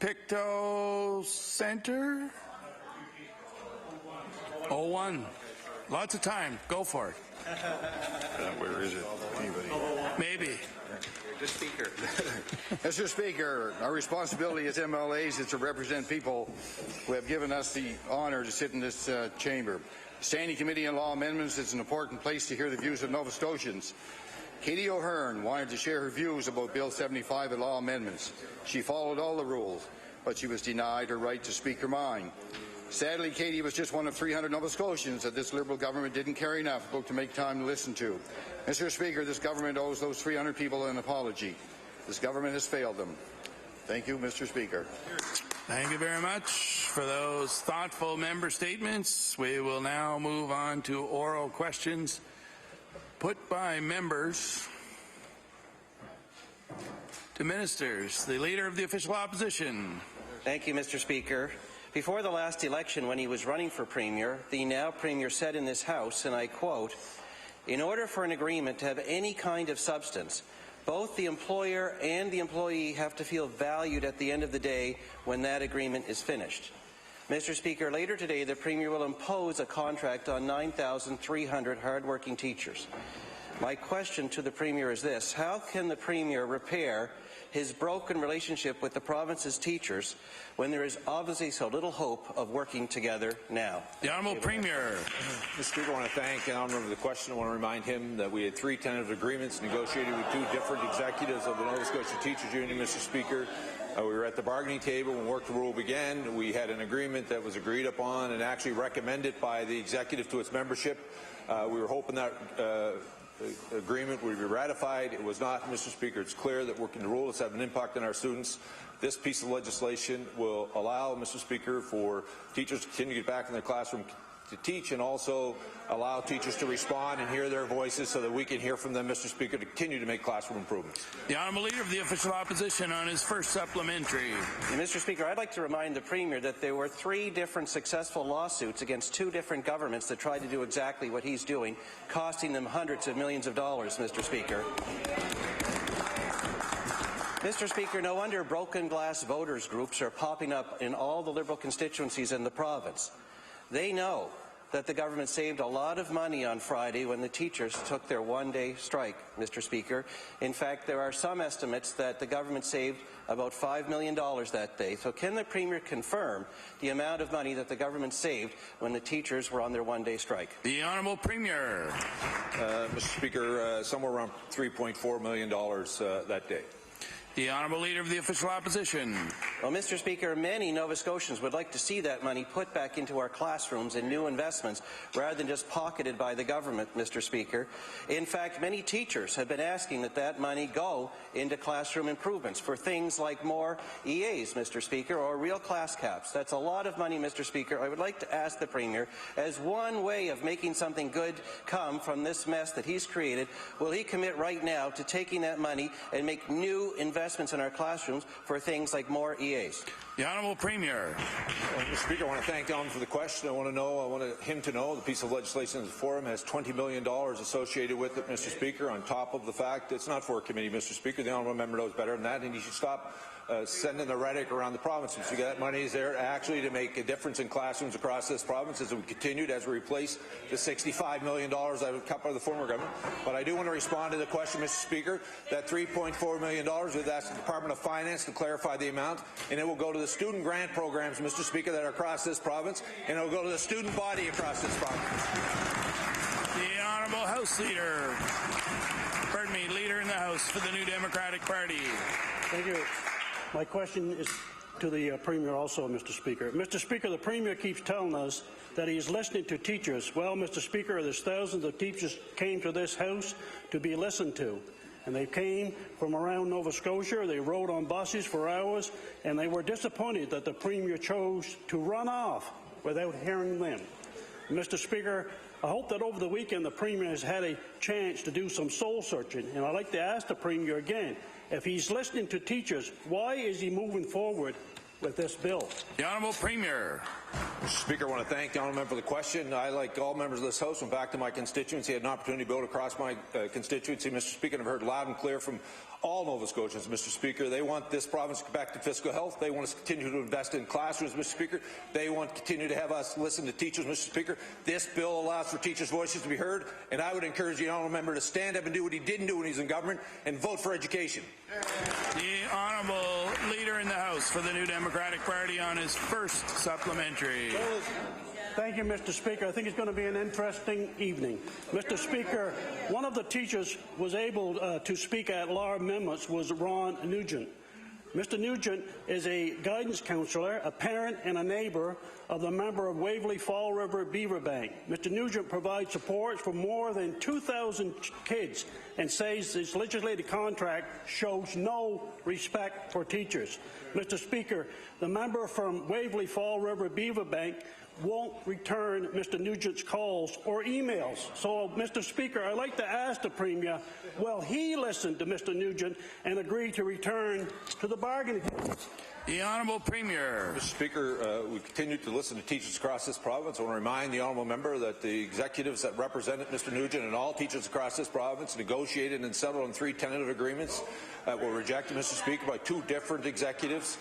Pictou Centre. 01. Lots of time. Go for it. Where is it? Anybody? Maybe. Mr. Speaker. Mr. Speaker, our responsibility as MLAs is to represent people who have given us the honour to sit in this chamber. Standing Committee on Law Amendments is an important place to hear the views of Nova Scotians. Katie O'Hearn wanted to share her views about Bill 75 and law amendments. She followed all the rules, but she was denied her right to speak her mind. Sadly, Katie was just one of 300 Nova Scotians that this Liberal government didn't care enough about to make time to listen to. Mr. Speaker, this government owes those 300 people an apology. This government has failed them. Thank you, Mr. Speaker. Thank you very much for those thoughtful member statements. We will now move on to oral questions put by members to ministers. The Leader of the Official Opposition. Thank you, Mr. Speaker. Before the last election, when he was running for Premier, the now Premier said in this House, and I quote, "In order for an agreement to have any kind of substance, both the employer and the employee have to feel valued at the end of the day when that agreement is finished." Mr. Speaker, later today, the Premier will impose a contract on 9,300 hard-working teachers. My question to the Premier is this: how can the Premier repair his broken relationship with the province's teachers when there is obviously so little hope of working together now? The Honourable Premier. Mr. Speaker, I want to thank the Honourable for the question. I want to remind him that we had 3 tentative agreements negotiated with 2 different executives of the Nova Scotia Teachers Union, Mr. Speaker. We were at the bargaining table when work rule began. We had an agreement that was agreed upon and actually recommended by the executive to its membership. We were hoping that agreement would be ratified. It was not, Mr. Speaker. It's clear that working the rules have an impact on our students. This piece of legislation will allow, Mr. Speaker, for teachers to continue to get back in their classroom to teach, and also allow teachers to respond and hear their voices so that we can hear from them, Mr. Speaker, to continue to make classroom improvements. The Honourable Leader of the Official Opposition on his first supplementary. Mr. Speaker, I'd like to remind the Premier that there were 3 different successful lawsuits against 2 different governments that tried to do exactly what he's doing, costing them hundreds of millions of dollars, Mr. Speaker. Mr. Speaker, no wonder broken glass voters groups are popping up in all the Liberal constituencies in the province. They know that the government saved a lot of money on Friday when the teachers took their one-day strike, Mr. Speaker. In fact, there are some estimates that the government saved about $5 million that day. So can the Premier confirm the amount of money that the government saved when the teachers were on their one-day strike? The Honourable Premier. Mr. Speaker, somewhere around $3.4 million that day. The Honourable Leader of the Official Opposition. Well, Mr. Speaker, many Nova Scotians would like to see that money put back into our classrooms in new investments rather than just pocketed by the government, Mr. Speaker. In fact, many teachers have been asking that that money go into classroom improvements for things like more EAs, Mr. Speaker, or real class caps. That's a lot of money, Mr. Speaker. I would like to ask the Premier, as one way of making something good come from this mess that he's created, will he commit right now to taking that money and make new investments in our classrooms for things like more EAs? The Honourable Premier. Mr. Speaker, I want to thank Don for the question. I want him to know the piece of legislation in the forum has $20 million associated with it, Mr. Speaker, on top of the fact it's not for a committee, Mr. Speaker. The Honourable Member knows better than that, and he should stop sending the rhetoric around the province. So that money is there actually to make a difference in classrooms across this province as we continued, as we replace the $65 million that was cut by the former government. But I do want to respond to the question, Mr. Speaker, that $3.4 million, we've asked the Department of Finance to clarify the amount, and it will go to the student grant programs, Mr. Speaker, that are across this province, and it will go to the student body across this province. The Honourable House Leader. Pardon me, Leader in the House for the New Democratic Party. Thank you. My question is to the Premier also, Mr. Speaker. Mr. Speaker, the Premier keeps telling us that he is listening to teachers. Well, Mr. Speaker, there's thousands of teachers came to this House to be listened to. And they came from around Nova Scotia, they rode on buses for hours, and they were disappointed that the Premier chose to run off without hearing them. Mr. Speaker, I hope that over the weekend the Premier has had a chance to do some soul searching, and I'd like to ask the Premier again, if he's listening to teachers, why is he moving forward with this bill? The Honourable Premier. Mr. Speaker, I want to thank the honourable member for the question. I, like all members of this House, went back to my constituency, had an opportunity to vote across my constituency. Mr. Speaker, and I've heard loud and clear from all Nova Scotians, Mr. Speaker. They want this province to get back to fiscal health. They want us to continue to invest in classrooms, Mr. Speaker. They want to continue to have us listen to teachers, Mr. Speaker. This bill allows for teachers' voices to be heard, and I would encourage the honourable member to stand up and do what he didn't do when he was in government and vote for education. The Honourable Leader in the House for the New Democratic Party on his first supplementary. Thank you, Mr. Speaker. I think it's going to be an interesting evening. Mr. Speaker, one of the teachers was able to speak at law amendments was Ron Nugent. Mr. Nugent is a guidance counsellor, a parent and a neighbour of the member of Waverley Fall River Beaverbank. Mr. Nugent provides support for more than 2,000 kids and says his legislative contract shows no respect for teachers. Mr. Speaker, the member from Waverley Fall River Beaverbank won't return Mr. Nugent's calls or emails. So, Mr. Speaker, I'd like to ask the Premier, will he listen to Mr. Nugent and agree to return to the bargaining table? The Honourable Premier. Mr. Speaker, we continue to listen to teachers across this province. I want to remind the honourable member that the executives that represented Mr. Nugent and all teachers across this province negotiated and settled on 3 tentative agreements that were rejected, Mr. Speaker, by 2 different executives.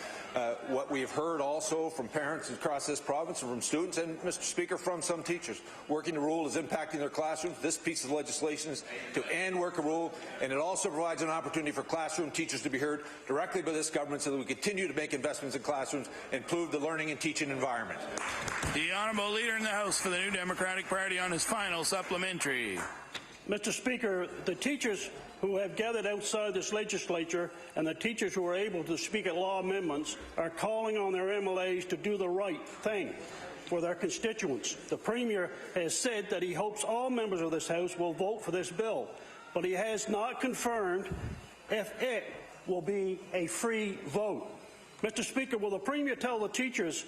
What we have heard also from parents across this province and from students and, Mr. Speaker, from some teachers, working the rule is impacting their classrooms. This piece of legislation is to end working rule, and it also provides an opportunity for classroom teachers to be heard directly by this government so that we continue to make investments in classrooms and improve the learning and teaching environment. The Honourable Leader in the House for the New Democratic Party on his final supplementary. Mr. Speaker, the teachers who have gathered outside this legislature and the teachers who are able to speak at law amendments are calling on their MLAs to do the right thing for their constituents. The Premier has said that he hopes all members of this House will vote for this bill, but he has not confirmed if it will be a free vote. Mr. Speaker, will the Premier tell the teachers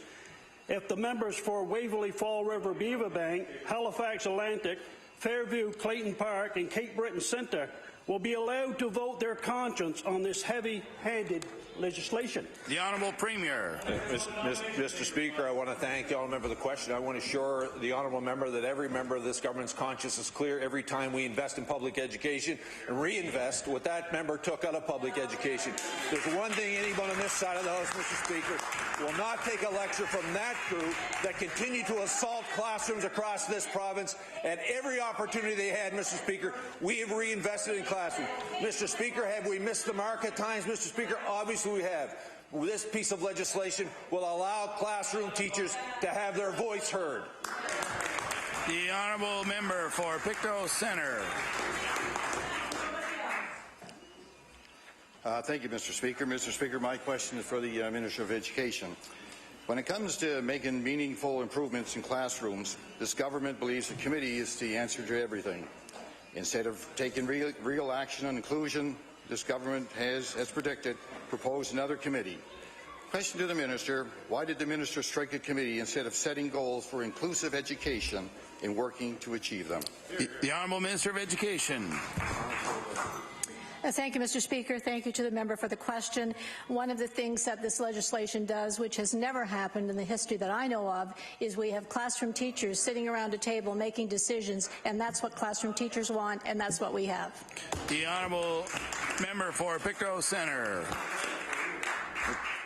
if the members for Waverley Fall River Beaverbank, Halifax Atlantic, Fairview, Clayton Park and Cape Breton Centre will be allowed to vote their conscience on this heavy-handed legislation? The Honourable Premier. Mr. Speaker, I want to thank the honourable member for the question. I want to assure the honourable member that every member of this government's conscience is clear every time we invest in public education and reinvest what that member took out of public education. There's one thing anyone on this side of the House, Mr. Speaker, will not take a lecture from that group that continue to assault classrooms across this province. At every opportunity they had, Mr. Speaker, we have reinvested in classrooms. Mr. Speaker, have we missed the mark at times, Mr. Speaker? Obviously we have. This piece of legislation will allow classroom teachers to have their voice heard. The Honourable Member for Pictou Centre. Thank you, Mr. Speaker. Mr. Speaker, my question is for the Minister of Education. When it comes to making meaningful improvements in classrooms, this government believes the committee is the answer to everything. Instead of taking real action on inclusion, this government has, as predicted, proposed another committee. Question to the Minister, why did the Minister strike a committee instead of setting goals for inclusive education and working to achieve them? The Honourable Minister of Education. Thank you, Mr. Speaker. Thank you to the member for the question. One of the things that this legislation does, which has never happened in the history that I know of, is we have classroom teachers sitting around a table making decisions, and that's what classroom teachers want, and that's what we have. The Honourable Member for Pictou Centre.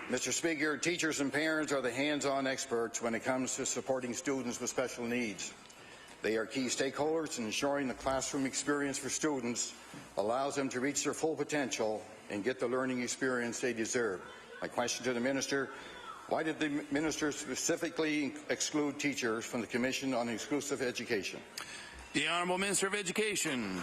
Mr. Speaker, teachers and parents are the hands-on experts when it comes to supporting students with special needs. They are key stakeholders in ensuring the classroom experience for students allows them to reach their full potential and get the learning experience they deserve. My question to the Minister, why did the Minister specifically exclude teachers from the Commission on Inclusive Education? The Honourable Minister of Education.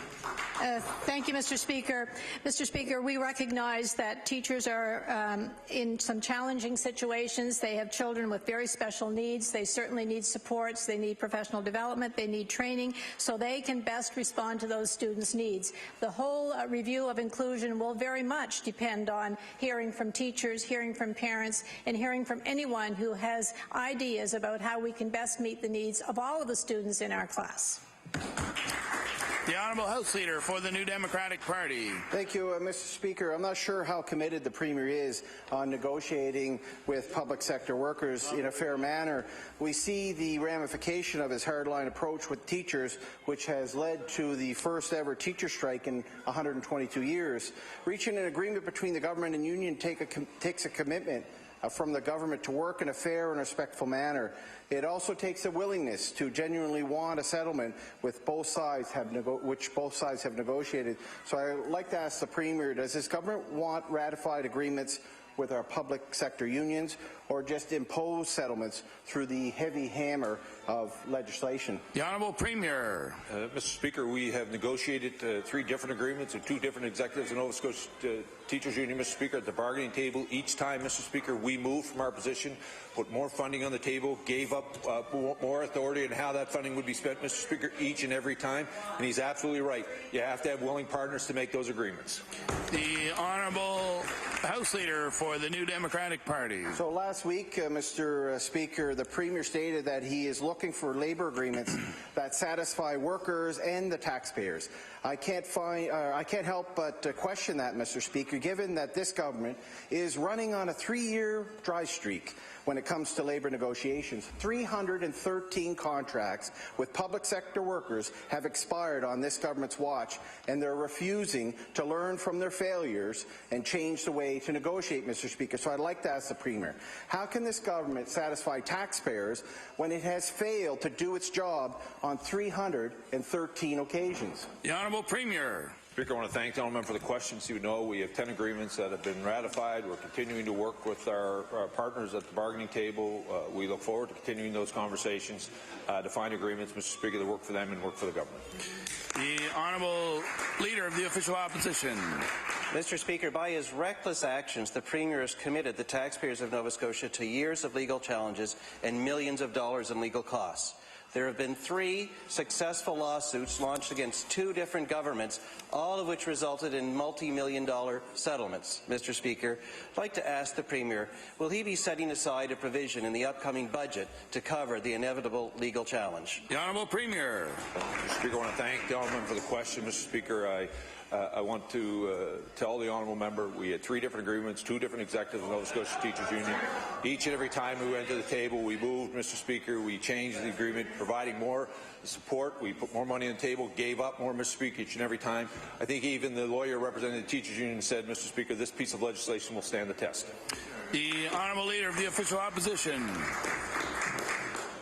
Thank you, Mr. Speaker. Mr. Speaker, we recognize that teachers are in some challenging situations. They have children with very special needs. They certainly need supports. They need professional development. They need training so they can best respond to those students' needs. The whole review of inclusion will very much depend on hearing from teachers, hearing from parents, and hearing from anyone who has ideas about how we can best meet the needs of all of the students in our class. The Honourable House Leader for the New Democratic Party. Thank you, Mr. Speaker. I'm not sure how committed the Premier is on negotiating with public sector workers in a fair manner. We see the ramification of his hardline approach with teachers, which has led to the first ever teacher strike in 122 years. Reaching an agreement between the government and union takes a commitment from the government to work in a fair and respectful manner. It also takes a willingness to genuinely want a settlement with both sides which both sides have negotiated. So I'd like to ask the Premier, does this government want ratified agreements with our public sector unions, or just impose settlements through the heavy hammer of legislation? The Honourable Premier. Mr. Speaker, we have negotiated 3 different agreements with 2 different executives in Nova Scotia Teachers Union, Mr. Speaker, at the bargaining table. Each time, Mr. Speaker, we moved from our position, put more funding on the table, gave up more authority on how that funding would be spent, Mr. Speaker, each and every time. And he's absolutely right. You have to have willing partners to make those agreements. The Honourable House Leader for the New Democratic Party. So last week, Mr. Speaker, the Premier stated that he is looking for labour agreements that satisfy workers and the taxpayers. I can't help but question that, Mr. Speaker, given that this government is running on a 3-year dry streak when it comes to labour negotiations. 313 contracts with public sector workers have expired on this government's watch, and they're refusing to learn from their failures and change the way to negotiate, Mr. Speaker. So I'd like to ask the Premier, how can this government satisfy taxpayers when it has failed to do its job on 313 occasions? The Honourable Premier. Speaker, I want to thank the Honourable Member for the questions. You know, we have 10 agreements that have been ratified. We're continuing to work with our partners at the bargaining table. We look forward to continuing those conversations to find agreements, Mr. Speaker, that work for them and work for the government. The Honourable Leader of the Official Opposition. Mr. Speaker, by his reckless actions, the Premier has committed the taxpayers of Nova Scotia to years of legal challenges and millions of dollars in legal costs. There have been 3 successful lawsuits launched against 2 different governments, all of which resulted in multi-million-dollar settlements. Mr. Speaker, I'd like to ask the Premier, will he be setting aside a provision in the upcoming budget to cover the inevitable legal challenge? The Honourable Premier. Mr. Speaker, I want to thank the Honourable Member for the question. Mr. Speaker, I want to tell the Honourable Member we had 3 different agreements, 2 different executives of Nova Scotia Teachers Union. Each and every time we went to the table, we moved, Mr. Speaker, we changed the agreement, providing more support. We put more money on the table, gave up more, Mr. Speaker, each and every time. I think even the lawyer representing the Teachers Union said, Mr. Speaker, this piece of legislation will stand the test. The Honourable Leader of the Official Opposition.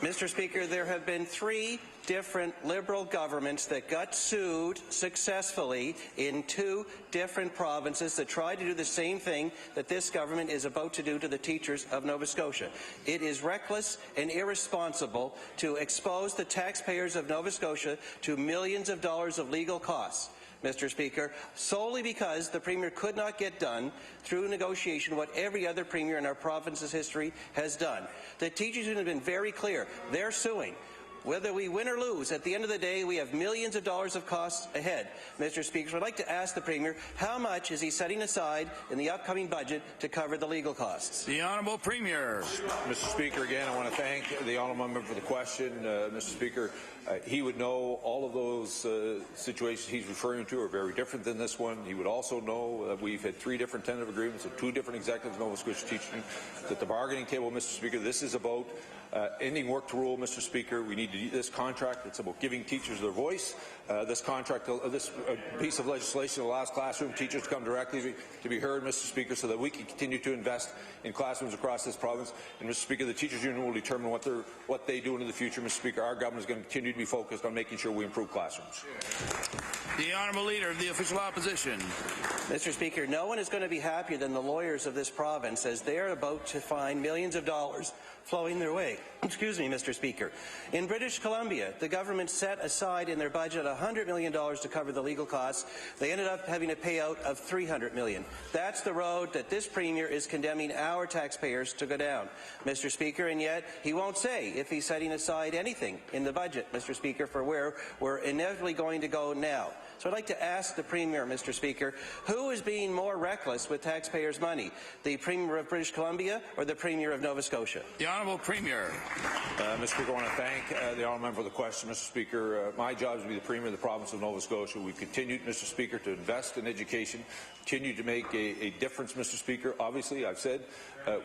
Mr. Speaker, there have been 3 different Liberal governments that got sued successfully in 2 different provinces that tried to do the same thing that this government is about to do to the teachers of Nova Scotia. It is reckless and irresponsible to expose the taxpayers of Nova Scotia to millions of dollars of legal costs, Mr. Speaker, solely because the Premier could not get done through negotiation what every other Premier in our province's history has done. The teachers have been very clear. They're suing. Whether we win or lose, at the end of the day, we have millions of dollars of costs ahead. Mr. Speaker, so I'd like to ask the Premier, how much is he setting aside in the upcoming budget to cover the legal costs? The Honourable Premier. Mr. Speaker, again, I want to thank the Honourable Member for the question. Mr. Speaker, he would know all of those situations he's referring to are very different than this one. He would also know that we've had 3 different tentative agreements with 2 different executives of Nova Scotia Teaching. At the bargaining table, Mr. Speaker, this is about ending work to rule, Mr. Speaker. We need this contract. It's about giving teachers their voice. This contract, this piece of legislation allows classroom teachers to come directly to be heard, Mr. Speaker, so that we can continue to invest in classrooms across this province. And, Mr. Speaker, the Teachers Union will determine what they do into the future, Mr. Speaker. Our government is going to continue to be focused on making sure we improve classrooms. The Honourable Leader of the Official Opposition. Mr. Speaker, no one is going to be happier than the lawyers of this province as they're about to find millions of dollars flowing their way. Excuse me, Mr. Speaker. In British Columbia, the government set aside in their budget $100 million to cover the legal costs. They ended up having a payout of $300 million. That's the road that this Premier is condemning our taxpayers to go down, Mr. Speaker, and yet he won't say if he's setting aside anything in the budget, Mr. Speaker, for where we're inevitably going to go now. So I'd like to ask the Premier, Mr. Speaker, who is being more reckless with taxpayers' money, the Premier of British Columbia or the Premier of Nova Scotia? The Honourable Premier. Mr. Speaker, I want to thank the honourable member for the question, Mr. Speaker. My job is to be the Premier of the province of Nova Scotia. We've continued, Mr. Speaker, to invest in education, continue to make a difference, Mr. Speaker. Obviously, I've said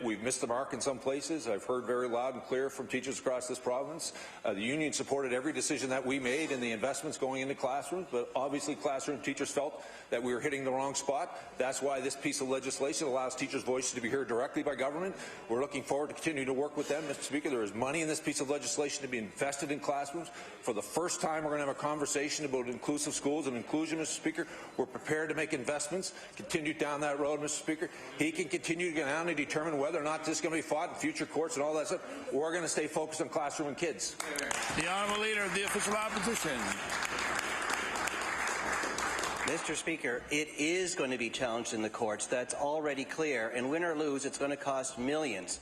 we've missed the mark in some places. I've heard very loud and clear from teachers across this province. The union supported every decision that we made in the investments going into classrooms, but obviously classroom teachers felt that we were hitting the wrong spot. That's why this piece of legislation allows teachers' voices to be heard directly by government. We're looking forward to continuing to work with them, Mr. Speaker. There is money in this piece of legislation to be invested in classrooms. For the first time, we're going to have a conversation about inclusive schools and inclusion, Mr. Speaker. We're prepared to make investments, continue down that road, Mr. Speaker. He can continue to go down and determine whether or not this is going to be fought in future courts and all that stuff. We're going to stay focused on classroom and kids. The Honourable Leader of the Official Opposition. Mr. Speaker, it is going to be challenged in the courts. That's already clear. And win or lose, it's going to cost millions,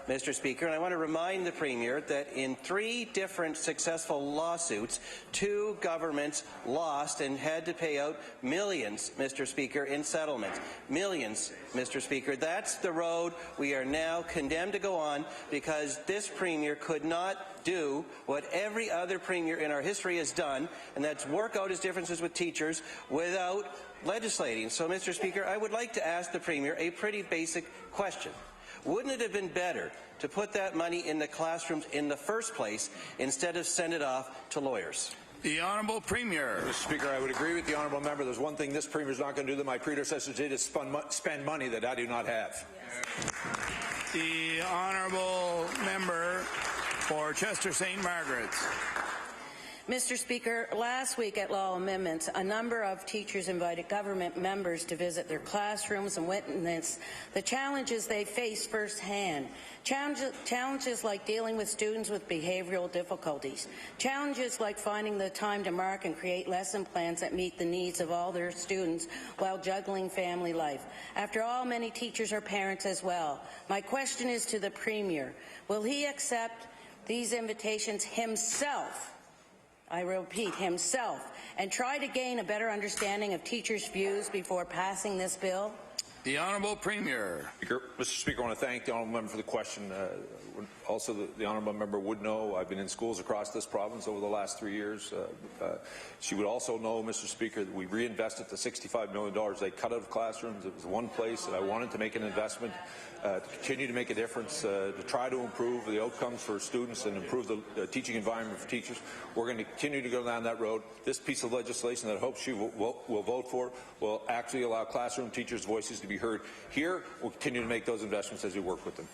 Mr. Speaker. And I want to remind the Premier that in 3 different successful lawsuits, 2 governments lost and had to pay out millions, Mr. Speaker, in settlements. Millions, Mr. Speaker. That's the road we are now condemned to go on because this Premier could not do what every other Premier in our history has done, and that's work out his differences with teachers without legislating. So, Mr. Speaker, I would like to ask the Premier a pretty basic question. Wouldn't it have been better to put that money in the classrooms in the first place instead of send it off to lawyers? The Honourable Premier. Mr. Speaker, I would agree with the honourable member. There's one thing this Premier is not going to do that my predecessors did, is spend money that I do not have. Yes. The Honourable Member for Chester St. Margaret's. Mr. Speaker, last week at Law Amendments, a number of teachers invited government members to visit their classrooms and witness the challenges they face firsthand. Challenges like dealing with students with behavioral difficulties. Challenges like finding the time to mark and create lesson plans that meet the needs of all their students while juggling family life. After all, many teachers are parents as well. My question is to the Premier. Will he accept these invitations himself? I repeat, himself, and try to gain a better understanding of teachers' views before passing this bill? The Honourable Premier. Mr. Speaker, I want to thank the honourable member for the question. Also, the honourable member would know I've been in schools across this province over the last 3 years. She would also know, Mr. Speaker, that we reinvested the $65 million they cut out of classrooms. It was one place that I wanted to make an investment to continue to make a difference, to try to improve the outcomes for students and improve the teaching environment for teachers. We're going to continue to go down that road. This piece of legislation that I hope she will vote for will actually allow classroom teachers' voices to be heard here. We'll continue to make those investments as we work with them.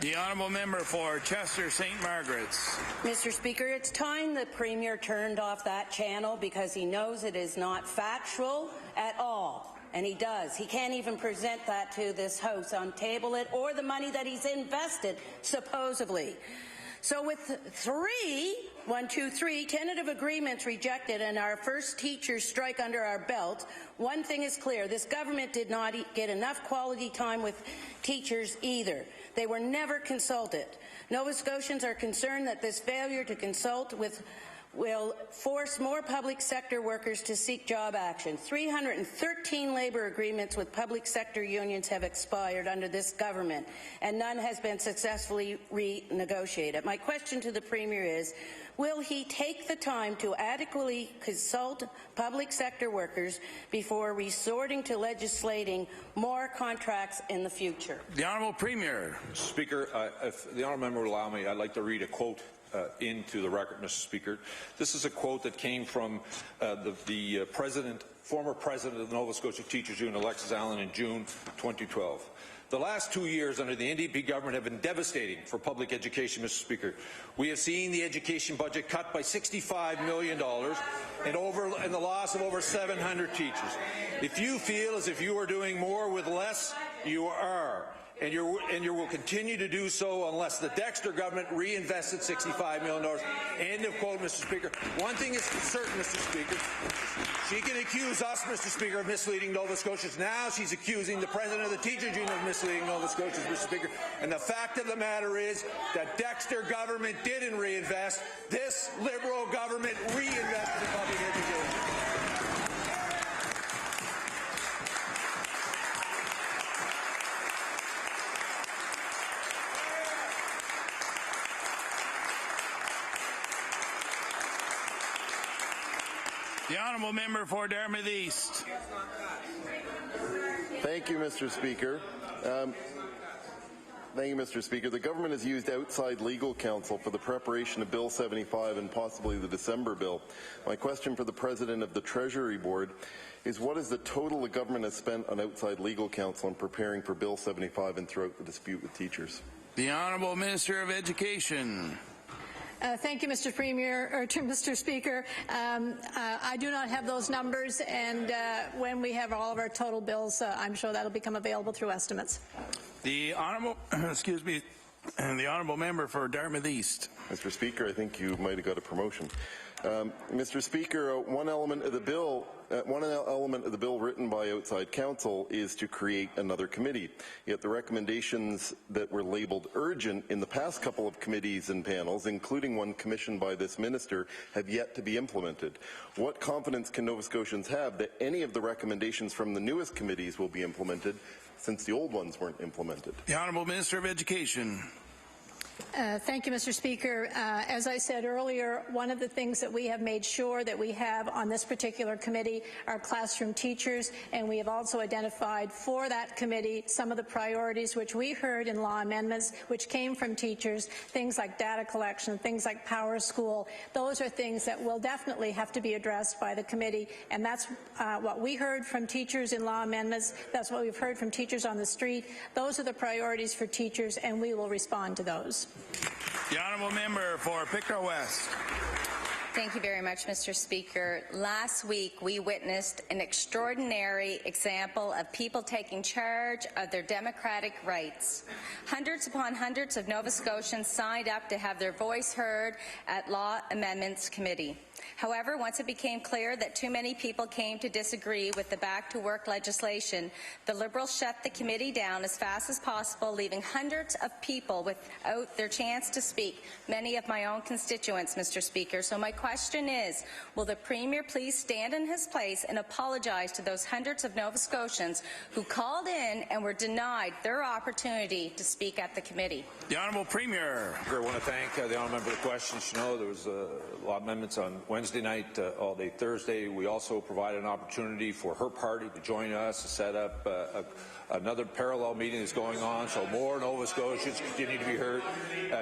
The Honourable Member for Chester St. Margaret's. Mr. Speaker, it's time the Premier turned off that channel because he knows it is not factual at all. And he does. He can't even present that to this House on table it or the money that he's invested, supposedly. So with 3 tentative agreements rejected and our first teachers strike under our belt, one thing is clear. This government did not get enough quality time with teachers either. They were never consulted. Nova Scotians are concerned that this failure to consult will force more public sector workers to seek job action. 313 labour agreements with public sector unions have expired under this government, and none has been successfully renegotiated. My question to the Premier is, will he take the time to adequately consult public sector workers before resorting to legislating more contracts in the future? The Honourable Premier. Speaker, if the honourable member would allow me, I'd like to read a quote into the record, Mr. Speaker. This is a quote that came from the former president of the Nova Scotia Teachers Union, Alexis Allen, in June 2012. The last 2 years under the NDP government have been devastating for public education, Mr. Speaker. We have seen the education budget cut by $65 million and the loss of over 700 teachers. If you feel as if you are doing more with less, you are. And you will continue to do so unless the Dexter government reinvested $65 million. End of quote, Mr. Speaker. One thing is certain, Mr. Speaker. She can accuse us, Mr. Speaker, of misleading Nova Scotians. Now she's accusing the president of the Teachers Union of misleading Nova Scotians, Mr. Speaker. And the fact of the matter is that Dexter government didn't reinvest. This Liberal government reinvested in public education. The honourable member for Dartmouth East. Thank you, Mr. Speaker. Thank you, Mr. Speaker. The government has used outside legal counsel for the preparation of Bill 75 and possibly the December bill. My question for the President of the Treasury Board is, what is the total the government has spent on outside legal counsel in preparing for Bill 75 and throughout the dispute with teachers? The Honourable Minister of Education. Thank you, Mr. Premier, or Mr. Speaker. I do not have those numbers, and when we have all of our total bills, I'm sure that'll become available through estimates. The Honourable, excuse me, and the Honourable Member for Dartmouth East. Mr. Speaker, I think you might have got a promotion. Mr. Speaker, one element of the bill written by outside counsel is to create another committee. Yet the recommendations that were labelled urgent in the past couple of committees and panels, including one commissioned by this minister, have yet to be implemented. What confidence can Nova Scotians have that any of the recommendations from the newest committees will be implemented, since the old ones weren't implemented? The Honourable Minister of Education. Thank you, Mr. Speaker. As I said earlier, one of the things that we have made sure that we have on this particular committee are classroom teachers, and we have also identified for that committee some of the priorities which we heard in law amendments which came from teachers, things like data collection, things like Power School. Those are things that will definitely have to be addressed by the committee, and that's what we heard from teachers in law amendments. That's what we've heard from teachers on the street. Those are the priorities for teachers, and we will respond to those. The Honourable Member for Pictou West. Thank you very much, Mr. Speaker. Last week, we witnessed an extraordinary example of people taking charge of their democratic rights. Hundreds upon hundreds of Nova Scotians signed up to have their voice heard at Law Amendments Committee. However, once it became clear that too many people came to disagree with the back-to-work legislation, the Liberals shut the committee down as fast as possible, leaving hundreds of people without their chance to speak, many of my own constituents, Mr. Speaker. So my question is, will the Premier please stand in his place and apologize to those hundreds of Nova Scotians who called in and were denied their opportunity to speak at the committee? The Honourable Premier. I want to thank the Honourable Member for the question. You know, there was a lot of amendments on Wednesday night, all day Thursday. We also provided an opportunity for her party to join us to set up another parallel meeting that's going on, so more Nova Scotians continue to be heard.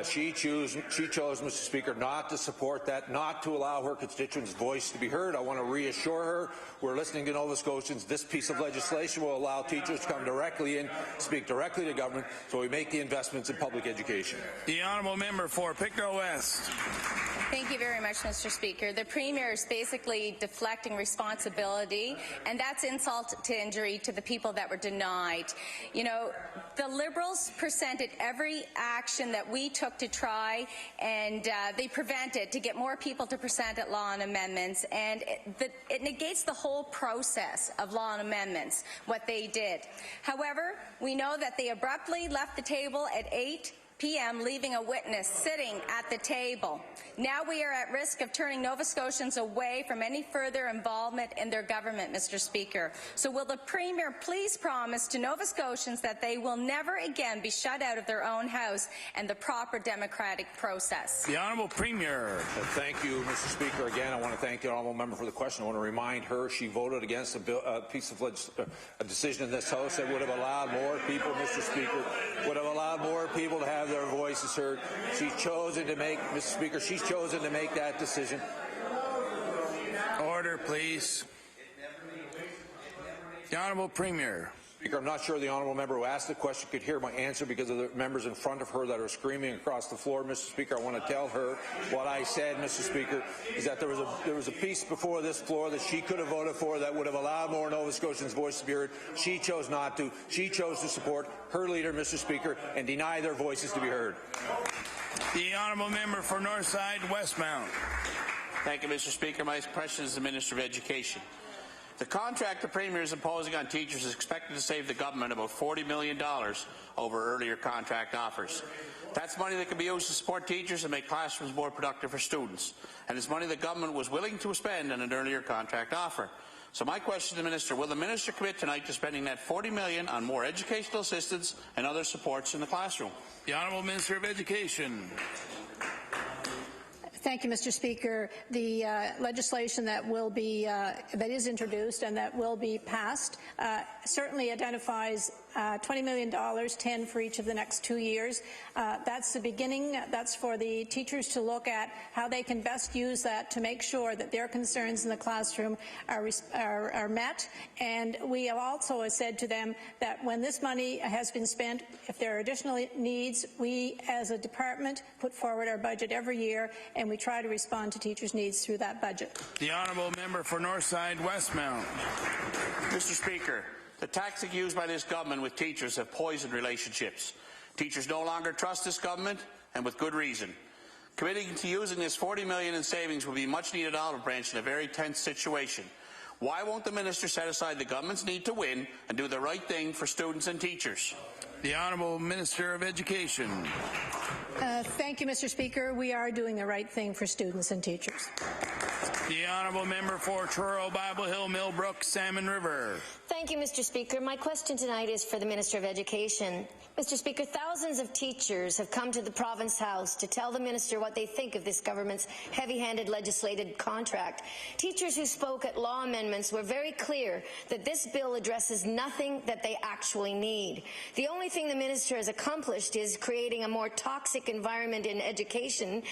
She chose, Mr. Speaker, not to support that, not to allow her constituents' voice to be heard. I want to reassure her we're listening to Nova Scotians. This piece of legislation will allow teachers to come directly in, speak directly to government, so we make the investments in public education. The Honourable Member for Pictou West. Thank you very much, Mr. Speaker. The Premier is basically deflecting responsibility, and that's insult to injury to the people that were denied. You know, the Liberals presented every action that we took to try, and they prevented to get more people to present at law and amendments, and it negates the whole process of law and amendments, what they did. However, we know that they abruptly left the table at 8 p.m., leaving a witness sitting at the table. Now we are at risk of turning Nova Scotians away from any further involvement in their government, Mr. Speaker. So will the Premier please promise to Nova Scotians that they will never again be shut out of their own house and the proper democratic process? The Honourable Premier. Thank you, Mr. Speaker. Again, I want to thank the Honourable Member for the question. I want to remind her she voted against a decision in this House that would have allowed more people, Mr. Speaker, would have allowed more people to have their voices heard. She's chosen to make, Mr. Speaker, she's chosen to make that decision. Order, please. The Honourable Premier. Speaker, I'm not sure the Honourable Member who asked the question could hear my answer because of the members in front of her that are screaming across the floor. Mr. Speaker, I want to tell her what I said, Mr. Speaker, is that there was a piece before this floor that she could have voted for that would have allowed more Nova Scotians' voice to be heard. She chose not to. She chose to support her leader, Mr. Speaker, and deny their voices to be heard. The Honourable Member for Northside Westmount. Thank you, Mr. Speaker. My question is the Minister of Education. The contract the Premier is imposing on teachers is expected to save the government about $40 million over earlier contract offers. That's money that can be used to support teachers and make classrooms more productive for students. And it's money the government was willing to spend on an earlier contract offer. So my question to the Minister, will the Minister commit tonight to spending that $40 million on more educational assistance and other supports in the classroom? The Honourable Minister of Education. Thank you, Mr. Speaker. The legislation that will be that is introduced and that will be passed certainly identifies $20 million, 10 for each of the next 2 years. That's the beginning. That's for the teachers to look at how they can best use that to make sure that their concerns in the classroom are met. And we have also said to them that when this money has been spent, if there are additional needs, we as a department put forward our budget every year, and we try to respond to teachers' needs through that budget. The honourable member for Northside Westmount. Mr. Speaker, the tactic used by this government with teachers have poisoned relationships. Teachers no longer trust this government, and with good reason. Committing to using this $40 million in savings will be much needed olive branch in a very tense situation. Why won't the minister set aside the government's need to win and do the right thing for students and teachers? The Honourable Minister of Education. Thank you, Mr. Speaker. We are doing the right thing for students and teachers. The Honourable Member for Truro, Bible Hill, Millbrook, Salmon River. Thank you, Mr. Speaker. My question tonight is for the Minister of Education. Mr. Speaker, thousands of teachers have come to the Province House to tell the Minister what they think of this government's heavy-handed legislated contract. Teachers who spoke at law amendments were very clear that this bill addresses nothing that they actually need. The only thing the Minister has accomplished is creating a more toxic environment in education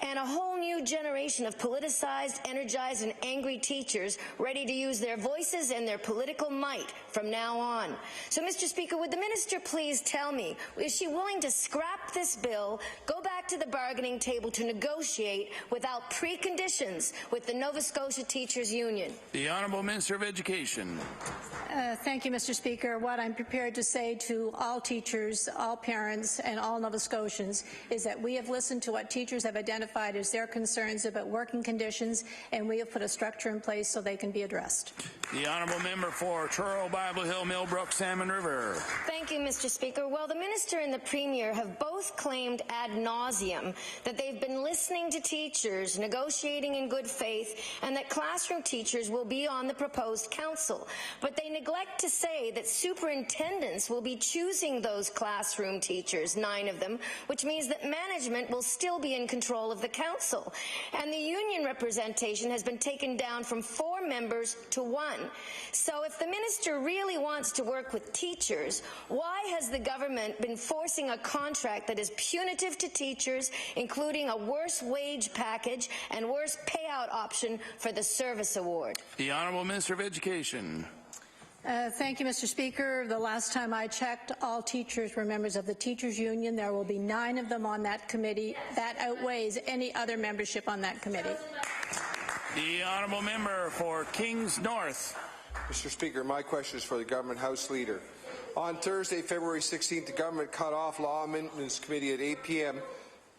and a whole new generation of politicized, energized, and angry teachers ready to use their voices and their political might from now on. So, Mr. Speaker, would the Minister please tell me, is she willing to scrap this bill, go back to the bargaining table to negotiate without preconditions with the Nova Scotia Teachers Union? The Honourable Minister of Education. Thank you, Mr. Speaker. What I'm prepared to say to all teachers, all parents, and all Nova Scotians is that we have listened to what teachers have identified as their concerns about working conditions, and we have put a structure in place so they can be addressed. The Honourable Member for Truro, Bible Hill, Millbrook, Salmon River. Thank you, Mr. Speaker. Well, the Minister and the Premier have both claimed ad nauseum that they've been listening to teachers, negotiating in good faith, and that classroom teachers will be on the proposed council. But they neglect to say that superintendents will be choosing those classroom teachers, 9 of them, which means that management will still be in control of the council. And the union representation has been taken down from 4 members to 1. So if the Minister really wants to work with teachers, why has the government been forcing a contract that is punitive to teachers, including a worse wage package and worse payout option for the service award? The Honourable Minister of Education. Thank you, Mr. Speaker. The last time I checked, all teachers were members of the Teachers Union. There will be 9 of them on that committee. That outweighs any other membership on that committee. The Honourable Member for Kings North. Mr. Speaker, my question is for the Government House Leader. On Thursday, February 16th, the government cut off Law Amendments Committee at 8 p.m.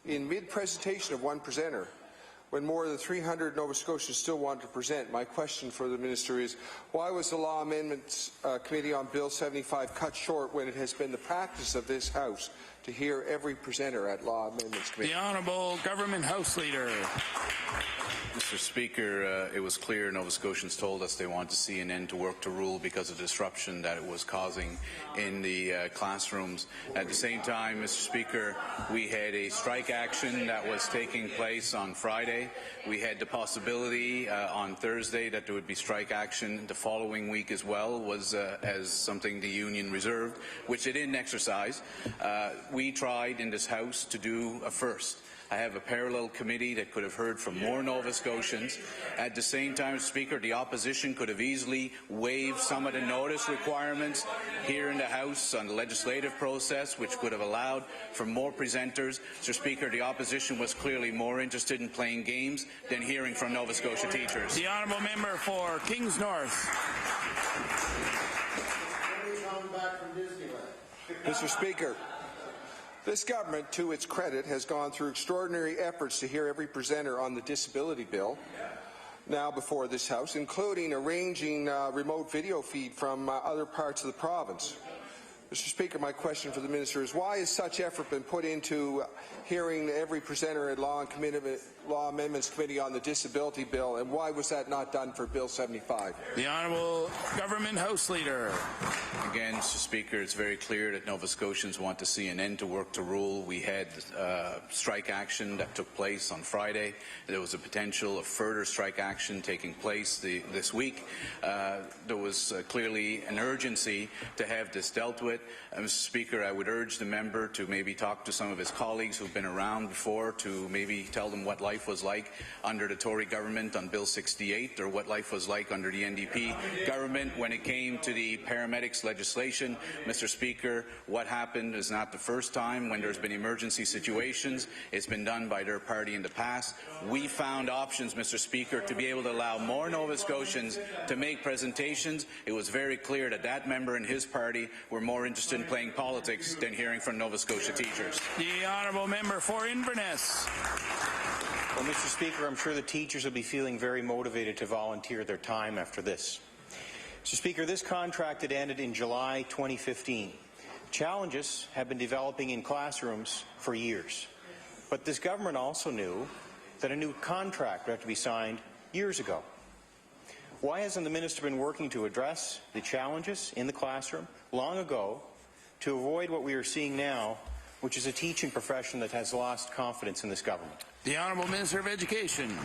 in mid-presentation of one presenter, when more than 300 Nova Scotians still wanted to present. My question for the Minister is, why was the Law Amendments Committee on Bill 75 cut short when it has been the practice of this House to hear every presenter at Law Amendments Committee? The Honourable Government House Leader. Mr. Speaker, it was clear Nova Scotians told us they want to see an end to work to rule because of the disruption that it was causing in the classrooms. At the same time, Mr. Speaker, we had a strike action that was taking place on Friday. We had the possibility on Thursday that there would be strike action the following week as well, was as something the union reserved, which they didn't exercise. We tried in this House to do a first. I have a parallel committee that could have heard from more Nova Scotians. At the same time, Speaker, the opposition could have easily waived some of the notice requirements here in the House on the legislative process, which could have allowed for more presenters. Mr. Speaker, the opposition was clearly more interested in playing games than hearing from Nova Scotia teachers. The Honourable Member for Kings North. Mr. Speaker, this government, to its credit, has gone through extraordinary efforts to hear every presenter on the disability bill now before this House, including arranging remote video feed from other parts of the province. Mr. Speaker, my question for the Minister is, why has such effort been put into hearing every presenter at Law Amendments Committee on the Disability Bill, and why was that not done for Bill 75? The Honourable Government House Leader. Again, Mr. Speaker, it's very clear that Nova Scotians want to see an end to work to rule. We had strike action that took place on Friday. There was a potential of further strike action taking place this week. There was clearly an urgency to have this dealt with. Mr. Speaker, I would urge the member to maybe talk to some of his colleagues who've been around before to maybe tell them what life was like under the Tory government on Bill 68 or what life was like under the NDP government when it came to the paramedics legislation. Mr. Speaker, what happened is not the first time when there's been emergency situations. It's been done by their party in the past. We found options, Mr. Speaker, to be able to allow more Nova Scotians to make presentations. It was very clear that that member and his party were more interested in playing politics than hearing from Nova Scotia teachers. The Honourable Member for Inverness. Well, Mr. Speaker, I'm sure the teachers will be feeling very motivated to volunteer their time after this. Mr. Speaker, this contract had ended in July 2015. Challenges have been developing in classrooms for years. But this government also knew that a new contract would have to be signed years ago. Why hasn't the minister been working to address the challenges in the classroom long ago to avoid what we are seeing now, which is a teaching profession that has lost confidence in this government? The Honourable Minister of Education.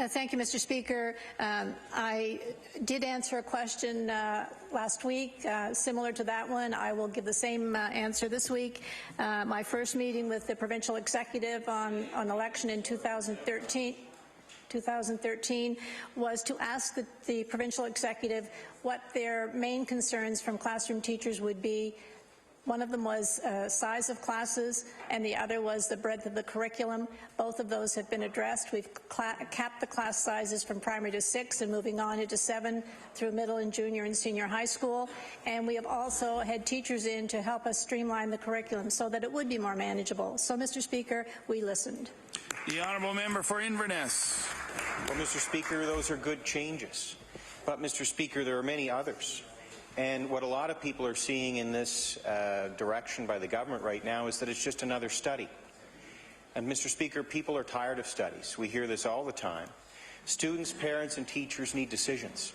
Thank you, Mr. Speaker. I did answer a question last week similar to that one. I will give the same answer this week. My first meeting with the provincial executive on election in 2013 was to ask the provincial executive what their main concerns from classroom teachers would be. One of them was size of classes, and the other was the breadth of the curriculum. Both of those have been addressed. We've capped the class sizes from primary to 6 and moving on into 7 through middle and junior and senior high school. And we have also had teachers in to help us streamline the curriculum so that it would be more manageable. So, Mr. Speaker, we listened. The Honourable Member for Inverness. Well, Mr. Speaker, those are good changes. But, Mr. Speaker, there are many others. And what a lot of people are seeing in this direction by the government right now is that it's just another study. And, Mr. Speaker, people are tired of studies. We hear this all the time. Students, parents, and teachers need decisions.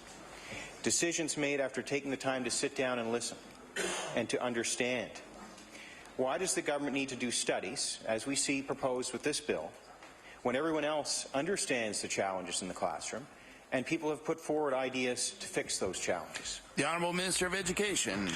Decisions made after taking the time to sit down and listen and to understand. Why does the government need to do studies, as we see proposed with this bill, when everyone else understands the challenges in the classroom and people have put forward ideas to fix those challenges? The Honourable Minister of Education.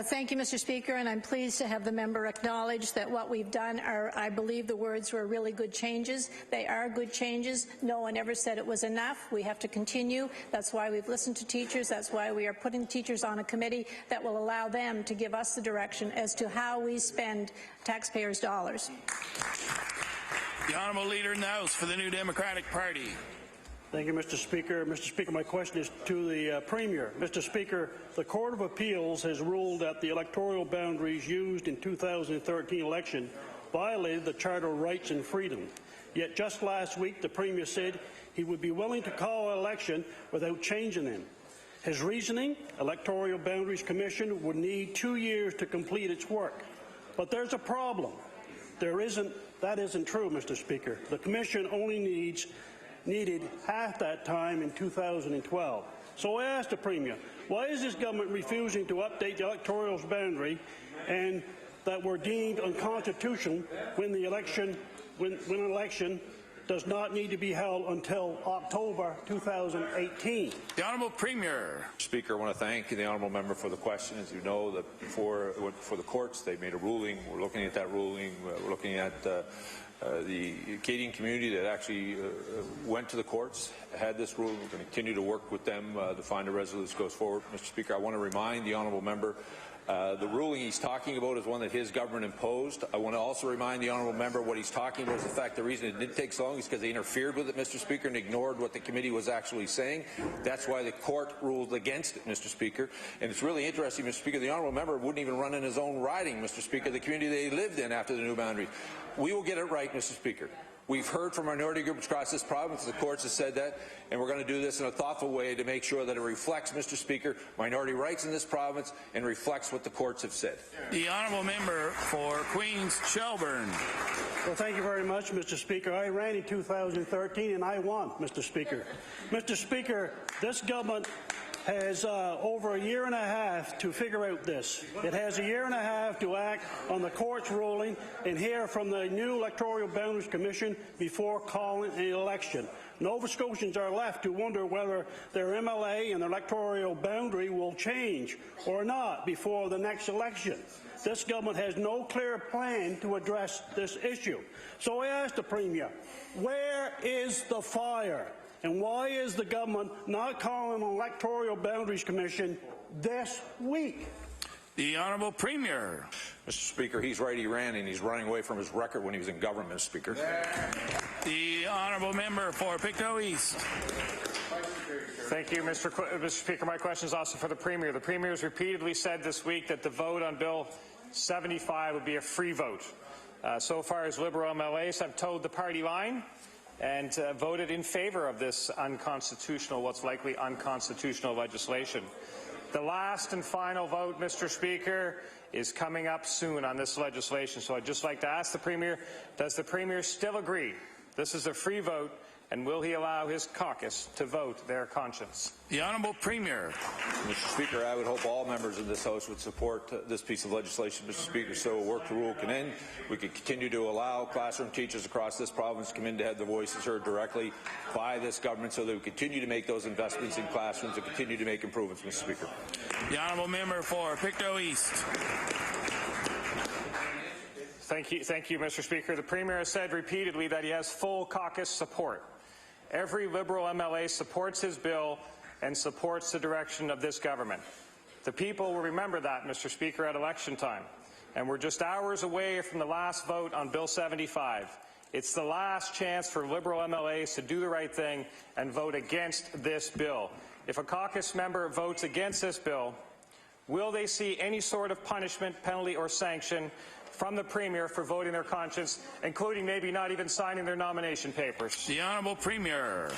Thank you, Mr. Speaker, and I'm pleased to have the member acknowledge that what we've done are, I believe the words were really good changes. They are good changes. No one ever said it was enough. We have to continue. That's why we've listened to teachers. That's why we are putting teachers on a committee that will allow them to give us the direction as to how we spend taxpayers' dollars. The Honourable Leader in the House for the New Democratic Party. Thank you, Mr. Speaker. Mr. Speaker, my question is to the Premier. Mr. Speaker, the Court of Appeals has ruled that the electoral boundaries used in 2013 election violated the Charter of Rights and Freedom. Yet just last week, the Premier said he would be willing to call an election without changing them. His reasoning, Electoral Boundaries Commission would need 2 years to complete its work. But there's a problem. That isn't true, Mr. Speaker. The Commission only needed half that time in 2012. So I asked the Premier, why is this government refusing to update the electoral boundary and that were deemed unconstitutional when an election does not need to be held until October 2018? The Honourable Premier. Speaker, I want to thank the Honourable Member for the question. As you know, that for the courts, they made a ruling. We're looking at that ruling. We're looking at the Acadian community that actually went to the courts, had this ruling. We're going to continue to work with them to find a resolution that goes forward. Mr. Speaker, I want to remind the Honourable Member the ruling he's talking about is one that his government imposed. I want to also remind the Honourable Member what he's talking about is the fact the reason it didn't take so long is because they interfered with it, Mr. Speaker, and ignored what the committee was actually saying. That's why the court ruled against it, Mr. Speaker. And it's really interesting, Mr. Speaker, the Honourable Member wouldn't even run in his own riding, Mr. Speaker, the community they lived in after the new boundary. We will get it right, Mr. Speaker. We've heard from minority groups across this province. The courts have said that, and we're going to do this in a thoughtful way to make sure that it reflects, Mr. Speaker, minority rights in this province and reflects what the courts have said. The honourable member for Queens Shelburne. Well, thank you very much, Mr. Speaker. I ran in 2013 and I won, Mr. Speaker. Mr. Speaker, this government has over a year and a half to figure out this. It has a year and a half to act on the court's ruling and hear from the new Electoral Boundaries Commission before calling an election. Nova Scotians are left to wonder whether their MLA and their electoral boundary will change or not before the next election. This government has no clear plan to address this issue. So I asked the Premier, where is the fire? And why is the government not calling an Electoral Boundaries Commission this week? The Honourable Premier. Mr. Speaker, he's right. He ran, and he's running away from his record when he was in government, Mr. Speaker. The Honourable Member for Pictou East. Thank you, Mr. Speaker. My question is also for the Premier. The Premier has repeatedly said this week that the vote on Bill 75 would be a free vote. So far as Liberal MLAs have toed the party line and voted in favour of this unconstitutional, what's likely unconstitutional legislation. The last and final vote, Mr. Speaker, is coming up soon on this legislation. So I'd just like to ask the Premier, does the Premier still agree this is a free vote, and will he allow his caucus to vote their conscience? The Honourable Premier. Mr. Speaker, I would hope all members of this House would support this piece of legislation, Mr. Speaker, so work the rule can end. We could continue to allow classroom teachers across this province to come in to have their voices heard directly by this government so that we continue to make those investments in classrooms and continue to make improvements, Mr. Speaker. The Honourable Member for Pictou East. Thank you, Mr. Speaker. The Premier has said repeatedly that he has full caucus support. Every Liberal MLA supports his bill and supports the direction of this government. The people will remember that, Mr. Speaker, at election time. And we're just hours away from the last vote on Bill 75. It's the last chance for Liberal MLAs to do the right thing and vote against this bill. If a caucus member votes against this bill, will they see any sort of punishment, penalty, or sanction from the Premier for voting their conscience, including maybe not even signing their nomination papers? The Honourable Premier.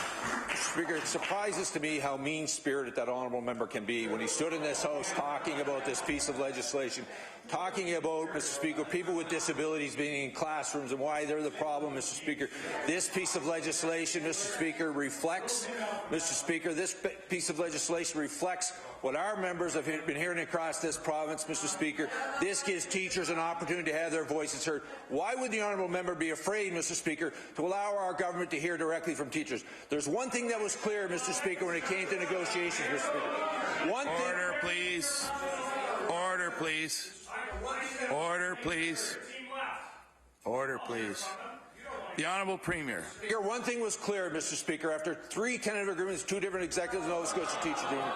Mr. Speaker, it surprises to me how mean-spirited that honourable member can be when he stood in this House talking about this piece of legislation, talking about, Mr. Speaker, people with disabilities being in classrooms and why they're the problem, Mr. Speaker. This piece of legislation, Mr. Speaker, reflects, Mr. Speaker, this piece of legislation reflects what our members have been hearing across this province, Mr. Speaker. This gives teachers an opportunity to have their voices heard. Why would the honourable member be afraid, Mr. Speaker, to allow our government to hear directly from teachers? There's one thing that was clear, Mr. Speaker, when it came to negotiations, Mr. Speaker. Order, please. Order, please. Order, please. Order, please. The Honourable Premier. Speaker, one thing was clear, Mr. Speaker, after 3 tentative agreements, 2 different executives of the Nova Scotia Teachers Union.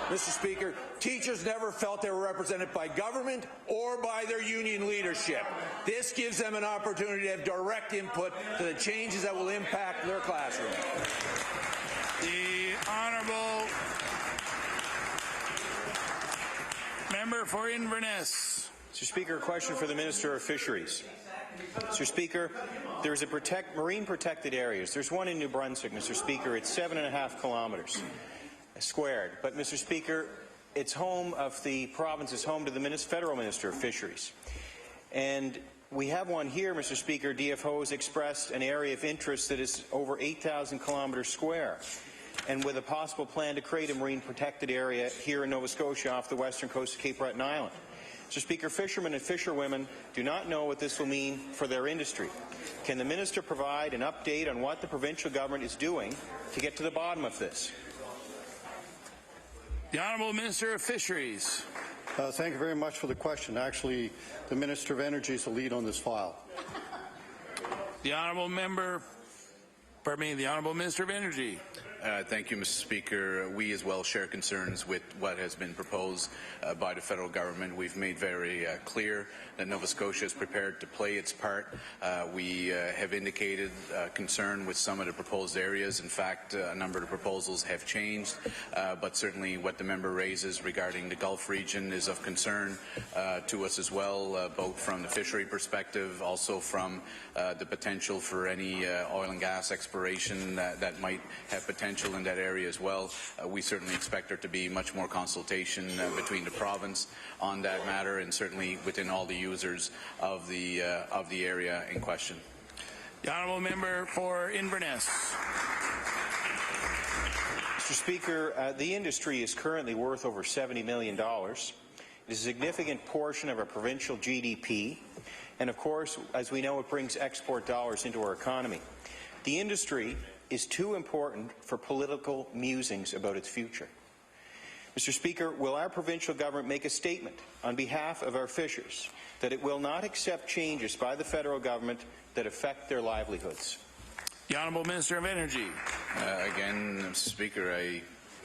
Mr. Speaker, teachers never felt they were represented by government or by their union leadership. This gives them an opportunity to have direct input to the changes that will impact their classroom. The Honourable Member for Inverness. Mr. Speaker, a question for the Minister of Fisheries. Mr. Speaker, there's a marine protected areas. There's one in New Brunswick, Mr. Speaker. It's 7.5 kilometres squared. But, Mr. Speaker, it's home of the province is home to the federal Minister of Fisheries. And we have one here, Mr. Speaker. DFO has expressed an area of interest that is over 8,000 kilometres square, and with a possible plan to create a marine protected area here in Nova Scotia off the western coast of Cape Breton Island. Mr. Speaker, fishermen and fisherwomen do not know what this will mean for their industry. Can the Minister provide an update on what the provincial government is doing to get to the bottom of this? The Honourable Minister of Fisheries. Thank you very much for the question. Actually, the Minister of Energy is the lead on this file. The Honourable Minister of Energy. Thank you, Mr. Speaker. We as well share concerns with what has been proposed by the federal government. We've made very clear that Nova Scotia is prepared to play its part. We have indicated concern with some of the proposed areas. In fact, a number of the proposals have changed, but certainly what the member raises regarding the Gulf region is of concern to us as well, both from the fishery perspective, also from the potential for any oil and gas exploration that might have potential in that area as well. We certainly expect there to be much more consultation between the province on that matter, and certainly within all the users of the area in question. The honourable member for Inverness. Mr. Speaker, the industry is currently worth over $70 million. It is a significant portion of our provincial GDP, and of course, as we know, it brings export dollars into our economy. The industry is too important for political musings about its future. Mr. Speaker, will our provincial government make a statement on behalf of our fishers that it will not accept changes by the federal government that affect their livelihoods? The Honourable Minister of Energy. Again, Mr. Speaker, I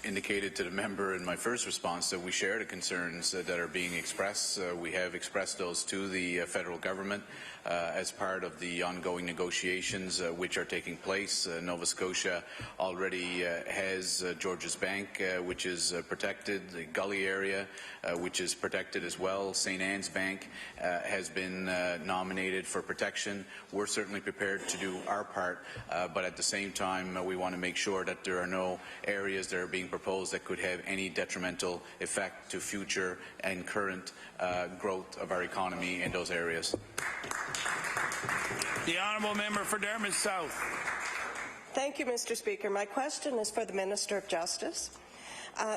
indicated to the member in my first response that we share the concerns that are being expressed. We have expressed those to the federal government as part of the ongoing negotiations which are taking place. Nova Scotia already has Georges Bank, which is protected, the Gully area, which is protected as well. St. Anne's Bank has been nominated for protection. We're certainly prepared to do our part, but at the same time, we want to make sure that there are no areas that are being proposed that could have any detrimental effect to future and current growth of our economy in those areas. The honourable member for Dartmouth South. Thank you, Mr. Speaker. My question is for the Minister of Justice.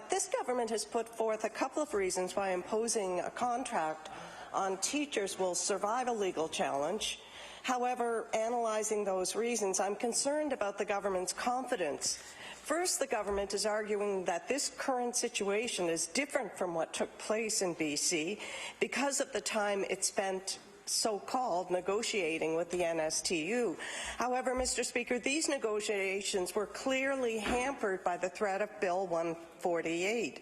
This government has put forth a couple of reasons why imposing a contract on teachers will survive a legal challenge. However, analyzing those reasons, I'm concerned about the government's confidence. First, the government is arguing that this current situation is different from what took place in BC because of the time it spent so-called negotiating with the NSTU. However, Mr. Speaker, these negotiations were clearly hampered by the threat of Bill 148.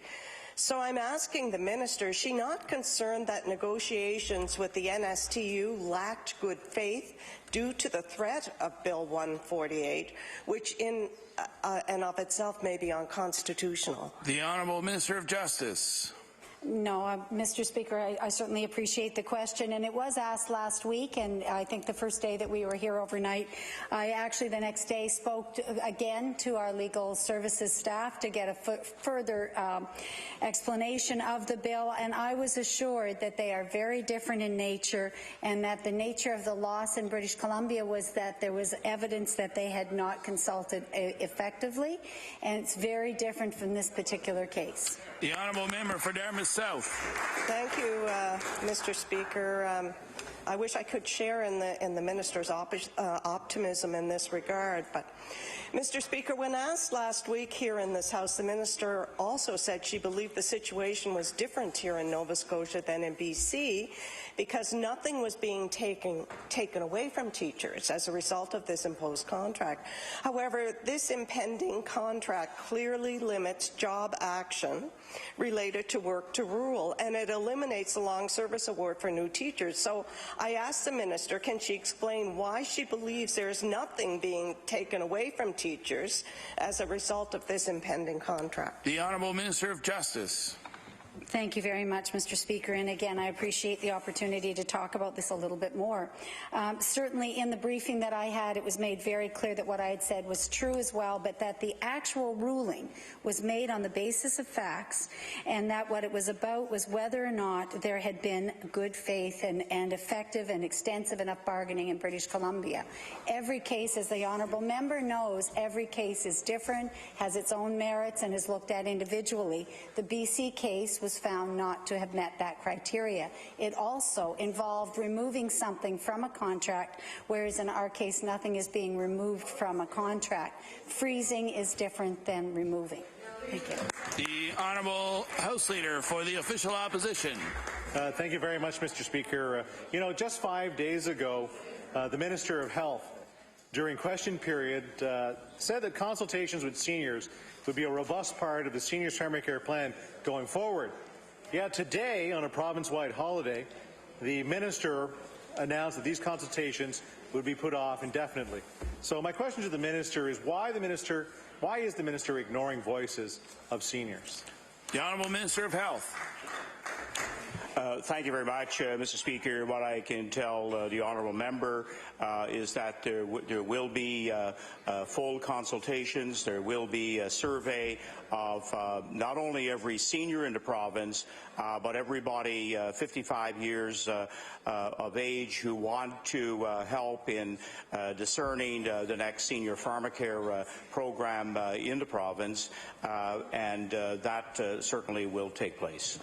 So I'm asking the minister, is she not concerned that negotiations with the NSTU lacked good faith due to the threat of Bill 148, which in and of itself may be unconstitutional? The Honourable Minister of Justice. No, Mr. Speaker, I certainly appreciate the question, and it was asked last week, and I think the first day that we were here overnight, I actually the next day spoke again to our legal services staff to get a further explanation of the bill, and I was assured that they are very different in nature, and that the nature of the loss in British Columbia was that there was evidence that they had not consulted effectively, and it's very different from this particular case. The honourable member for Dartmouth South. Thank you, Mr. Speaker. I wish I could share in the minister's optimism in this regard, but Mr. Speaker, when asked last week here in this House, the minister also said she believed the situation was different here in Nova Scotia than in BC because nothing was being taken away from teachers as a result of this imposed contract. However, this impending contract clearly limits job action related to work to rule, and it eliminates the long service award for new teachers. So I asked the minister, can she explain why she believes there is nothing being taken away from teachers as a result of this impending contract? The Honourable Minister of Justice. Thank you very much, Mr. Speaker. And again, I appreciate the opportunity to talk about this a little bit more. Certainly in the briefing that I had, it was made very clear that what I had said was true as well, but that the actual ruling was made on the basis of facts, and that what it was about was whether or not there had been good faith and effective and extensive enough bargaining in British Columbia. Every case, as the honourable member knows, every case is different, has its own merits, and is looked at individually. The BC case was found not to have met that criteria. It also involved removing something from a contract, whereas in our case nothing is being removed from a contract. Freezing is different than removing. Thank you. The Honourable House Leader for the Official Opposition. Thank you very much, Mr. Speaker. You know, just 5 days ago, the Minister of Health during question period said that consultations with seniors would be a robust part of the Seniors Primary Care Plan going forward. Yet today, on a province-wide holiday, the minister announced that these consultations would be put off indefinitely. So my question to the minister is why is the minister ignoring voices of seniors? The Honourable Minister of Health. Thank you very much, Mr. Speaker. What I can tell the honourable member is that there will be full consultations. There will be a survey of not only every senior in the province, but everybody 55 years of age who want to help in discerning the next senior pharmacare program in the province, and that certainly will take place.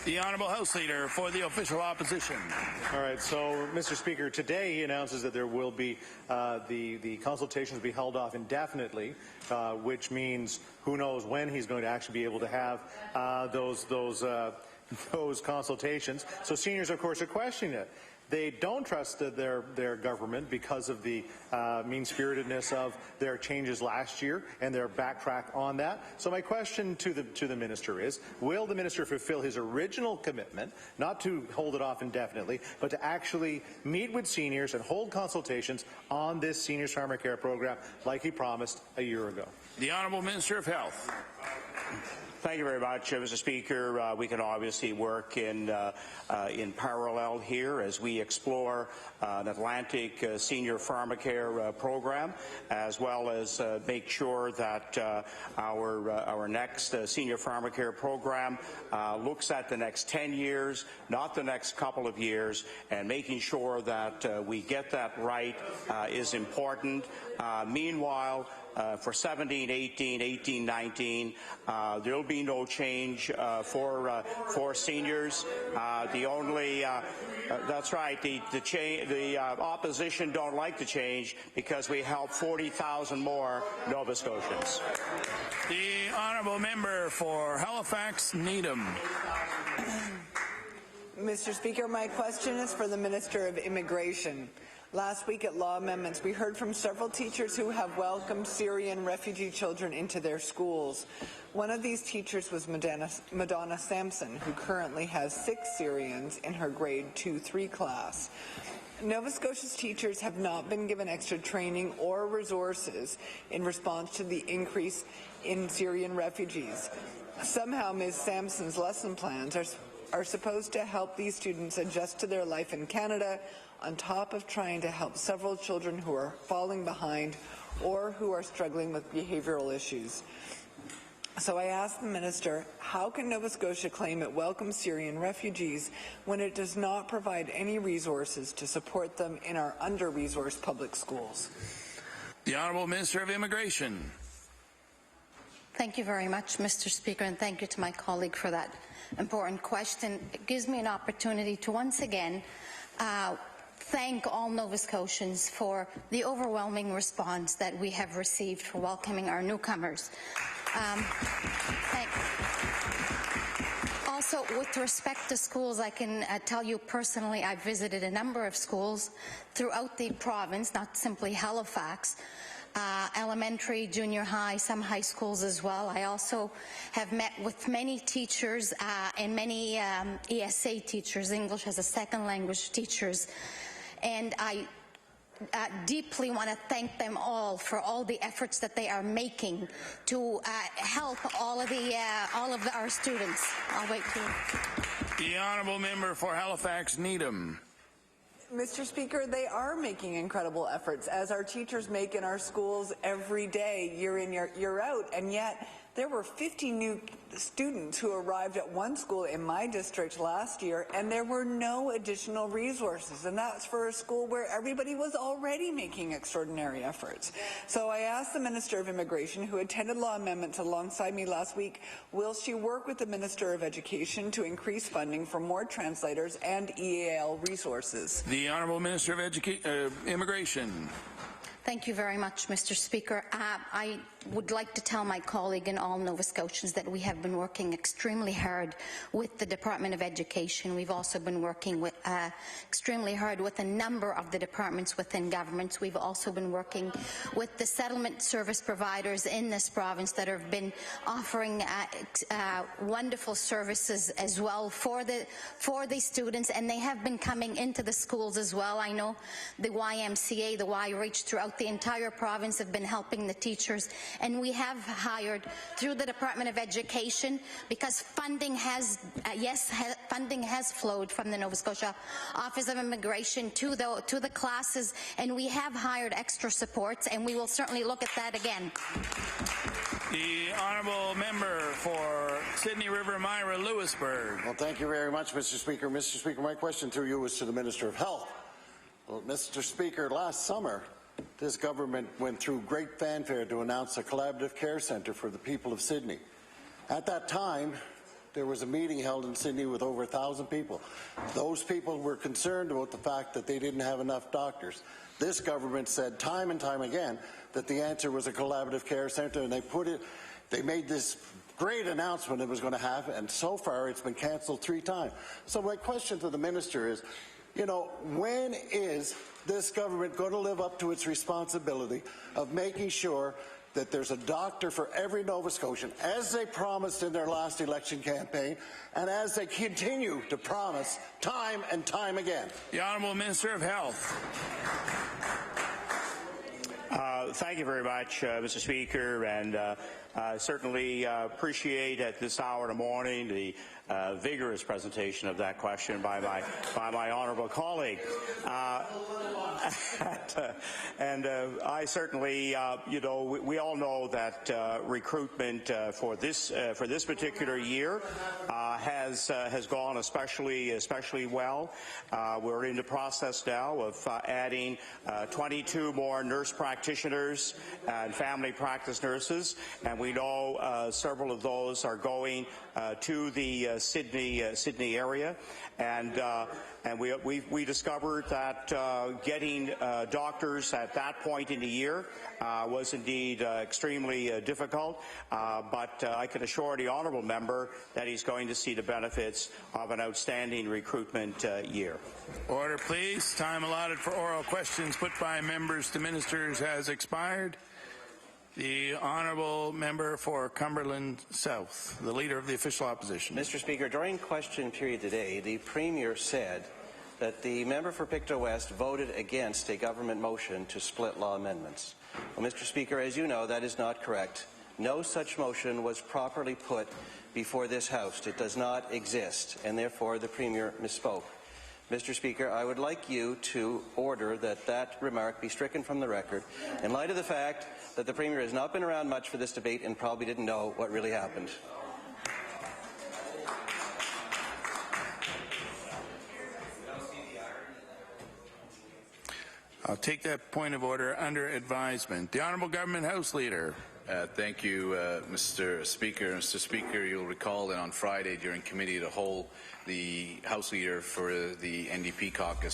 The Honourable House Leader for the Official Opposition. All right, so Mr. Speaker, today he announces that there will be the consultations will be held off indefinitely, which means who knows when he's going to actually be able to have those consultations. So seniors, of course, are questioning it. They don't trust their government because of the mean-spiritedness of their changes last year and their backtrack on that. So my question to the minister is, will the minister fulfill his original commitment, not to hold it off indefinitely, but to actually meet with seniors and hold consultations on this Seniors Primary Care program like he promised a year ago? The Honourable Minister of Health. Thank you very much, Mr. Speaker. We can obviously work in parallel here as we explore an Atlantic senior pharmacare program, as well as make sure that our next senior pharmacare program looks at the next 10 years, not the next couple of years, and making sure that we get that right is important. Meanwhile, for 17, 18, 18, 19, there will be no change for seniors. The only that's right. The opposition don't like the change because we help 40,000 more Nova Scotians. The Honourable Member for Halifax Needham. Mr. Speaker, my question is for the Minister of Immigration. Last week at Law Amendments, we heard from several teachers who have welcomed Syrian refugee children into their schools. One of these teachers was Madonna Sampson, who currently has 6 Syrians in her grade 2-3 class. Nova Scotia's teachers have not been given extra training or resources in response to the increase in Syrian refugees. Somehow, Ms. Sampson's lesson plans are supposed to help these students adjust to their life in Canada, on top of trying to help several children who are falling behind or who are struggling with behavioral issues. So I asked the minister, how can Nova Scotia claim it welcomes Syrian refugees when it does not provide any resources to support them in our under-resourced public schools? The Honourable Minister of Immigration. Thank you very much, Mr. Speaker, and thank you to my colleague for that important question. It gives me an opportunity to once again thank all Nova Scotians for the overwhelming response that we have received for welcoming our newcomers. Also, with respect to schools, I can tell you personally, I've visited a number of schools throughout the province, not simply Halifax, elementary, junior high, some high schools as well. I also have met with many teachers and many ESA teachers, English as a second language teachers, and I deeply want to thank them all for all the efforts that they are making to help all of our students. I'll wait for you. The Honourable Member for Halifax Needham. Mr. Speaker, they are making incredible efforts, as our teachers make in our schools every day, year in, year out, and yet there were 50 new students who arrived at one school in my district last year, and there were no additional resources, and that's for a school where everybody was already making extraordinary efforts. So I asked the Minister of Immigration, who attended Law Amendments alongside me last week, will she work with the Minister of Education to increase funding for more translators and EAL resources? The Honourable Minister of Immigration. Thank you very much, Mr. Speaker. I would like to tell my colleague and all Nova Scotians that we have been working extremely hard with the Department of Education. We've also been working with, extremely hard with a number of the departments within governments. We've also been working with the settlement service providers in this province that have been offering wonderful services as well for the students, and they have been coming into the schools as well. I know the YMCA, the Y Reach throughout the entire province have been helping the teachers, and we have hired through the Department of Education, because funding has funding has flowed from the Nova Scotia Office of Immigration to the classes, and we have hired extra supports, and we will certainly look at that again. The honourable member for Sydney River Myra Lewisburg. Well, thank you very much, Mr. Speaker. Mr. Speaker, my question to you is to the Minister of Health. Well, Mr. Speaker, last summer, this government went through great fanfare to announce a collaborative care centre for the people of Sydney. At that time, there was a meeting held in Sydney with over 1,000 people. Those people were concerned about the fact that they didn't have enough doctors. This government said time and time again that the answer was a collaborative care centre, and they made this great announcement it was going to happen, and so far it's been cancelled 3 times. So my question to the minister is, you know, when is this government going to live up to its responsibility of making sure that there's a doctor for every Nova Scotian, as they promised in their last election campaign, and as they continue to promise time and time again? The Honourable Minister of Health. Thank you very much, Mr. Speaker, and certainly appreciate at this hour in the morning the vigorous presentation of that question by my honourable colleague. And I certainly, you know, we all know that recruitment for this particular year has gone especially well. We're in the process now of adding 22 more nurse practitioners and family practice nurses, and we know several of those are going to the Sydney area, and we discovered that getting doctors at that point in the year was indeed extremely difficult, but I can assure the honourable member that he's going to see the benefits of an outstanding recruitment year. Order, please. Time allotted for oral questions put by members to ministers has expired. The honourable member for Cumberland South, the Leader of the Official Opposition. Mr. Speaker, during question period today, the Premier said that the member for Pictou West voted against a government motion to split law amendments. Well, Mr. Speaker, as you know, that is not correct. No such motion was properly put before this House. It does not exist, and therefore the Premier misspoke. Mr. Speaker, I would like you to order that remark be stricken from the record in light of the fact that the Premier has not been around much for this debate and probably didn't know what really happened. I'll take that point of order under advisement. The Honourable Government House Leader. Thank you, Mr. Speaker. Mr. Speaker, you'll recall that on Friday during Committee of the Whole, the House Leader for the NDP caucus